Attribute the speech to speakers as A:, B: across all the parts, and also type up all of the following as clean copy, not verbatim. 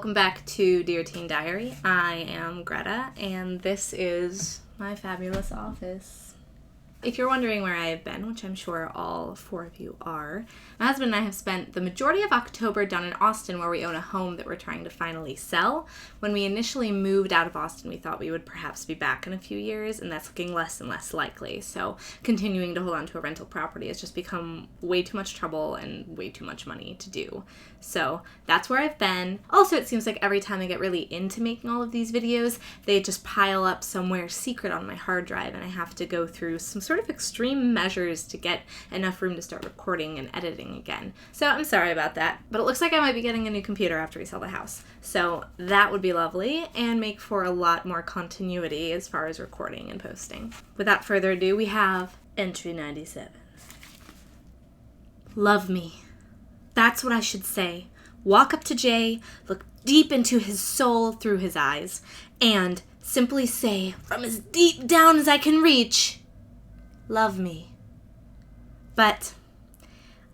A: welcome back to Dear Teen Diary. I am Greta, and this is my fabulous office. If you're wondering where I have been, which I'm sure all four of you are, my husband and I have spent the majority of October down in Austin, where we own a home that we're trying to finally sell. When we initially moved out of Austin, we thought we would perhaps be back in a few years, and that's looking less and less likely. So continuing to hold on to a rental property has just become way too much trouble and way too much money to do. So that's where I've been. Also, it seems like every time I get really into making all of these videos, they just pile up somewhere secret on my hard drive, and I have to go through some sort of extreme measures to get enough room to start recording and editing again. So I'm sorry about that, but it looks like I might be getting a new computer after we sell the house. So that would be lovely and make for a lot more continuity as far as recording and posting. Without further ado, we have entry 97. Love me. That's what I should say. Walk up to Jay, look deep into his soul through his eyes, and simply say, from as deep down as I can reach, love me. But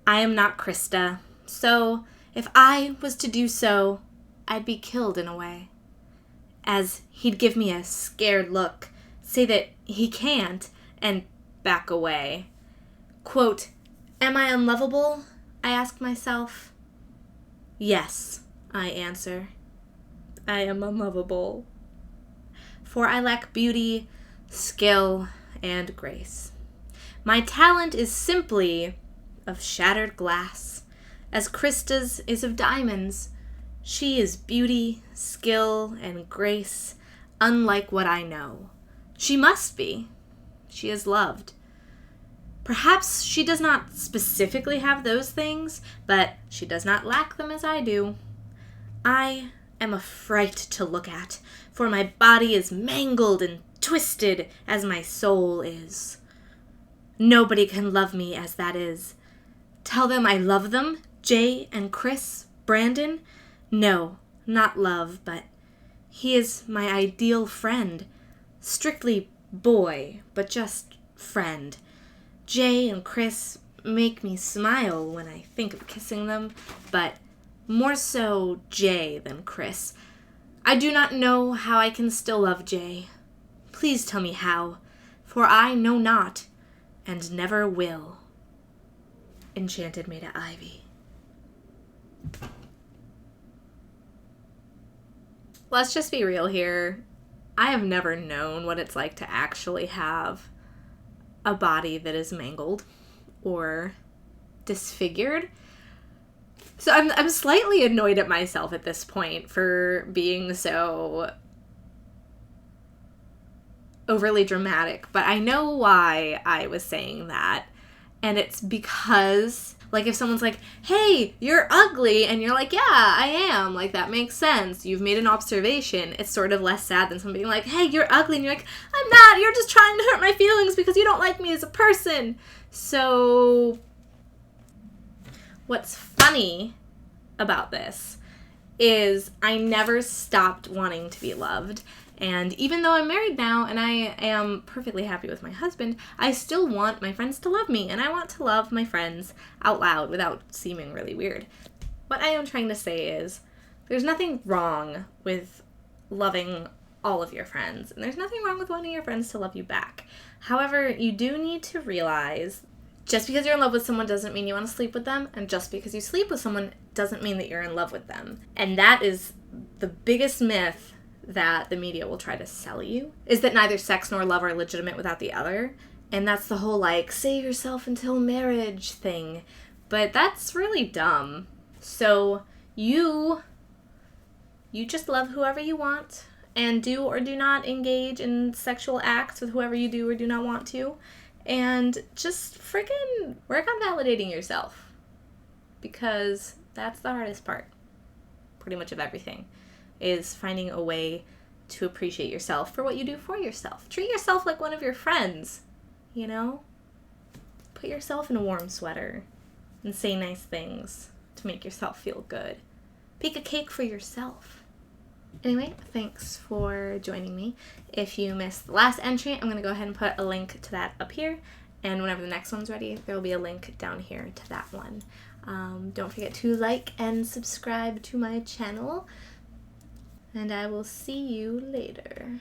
A: I am not Krista, so if I was to do so, I'd be killed in a way. As he'd give me a scared look, say that he can't, and back away. Quote, am I unlovable? I ask myself. Yes, I answer. I am unlovable. For I lack beauty, skill, and grace. My talent is simply of shattered glass, as Krista's is of diamonds. She is beauty, skill, and grace, unlike what I know. She must be. She is loved. Perhaps she does not specifically have those things, but she does not lack them as I do. I am a fright to look at, for my body is mangled and twisted as my soul is. Nobody can love me as that is. Tell them I love them, Jay and Chris, Brandon? No, not love, but he is my ideal friend. Strictly boy, but just friend. Jay and Chris make me smile when I think of kissing them, but more so Jay than Chris. I do not know how I can still love Jay. Please tell me how, for I know not, and never will. Enchanted Maida Ivy. Let's just be real here. I have never known what it's like to actually have a body that is mangled or disfigured. So I'm slightly annoyed at myself at this point for being so overly dramatic, but I know why I was saying that. And it's because, like, if someone's like, hey, you're ugly, and you're like, yeah, I am, like, that makes sense. You've made an observation. It's sort of less sad than someone being like, hey, you're ugly, and you're like, I'm not, you're just trying to hurt my feelings because you don't like me as a person. So what's funny about this is I never stopped wanting to be loved. And even though I'm married now and I am perfectly happy with my husband, I still want my friends to love me, and I want to love my friends out loud without seeming really weird. What I am trying to say is there's nothing wrong with loving all of your friends, and there's nothing wrong with wanting your friends to love you back. However, you do need to realize just because you're in love with someone doesn't mean you want to sleep with them, and just because you sleep with someone doesn't mean that you're in love with them. And that is the biggest myth that the media will try to sell you, is that neither sex nor love are legitimate without the other. And that's the whole, like, save yourself until marriage thing. But that's really dumb. So you just love whoever you want, and do or do not engage in sexual acts with whoever you do or do not want to. And just freaking work on validating yourself. Because that's the hardest part, pretty much, of everything, is finding a way to appreciate yourself for what you do for yourself. Treat yourself like one of your friends, you know? Put yourself in a warm sweater and say nice things to make yourself feel good. Bake a cake for yourself. Anyway, thanks for joining me. If you missed the last entry, I'm going to go ahead and put a link to that up here. And whenever the next one's ready, there will be a link down here to that one. Don't forget to like and subscribe to my channel. and I will see you later.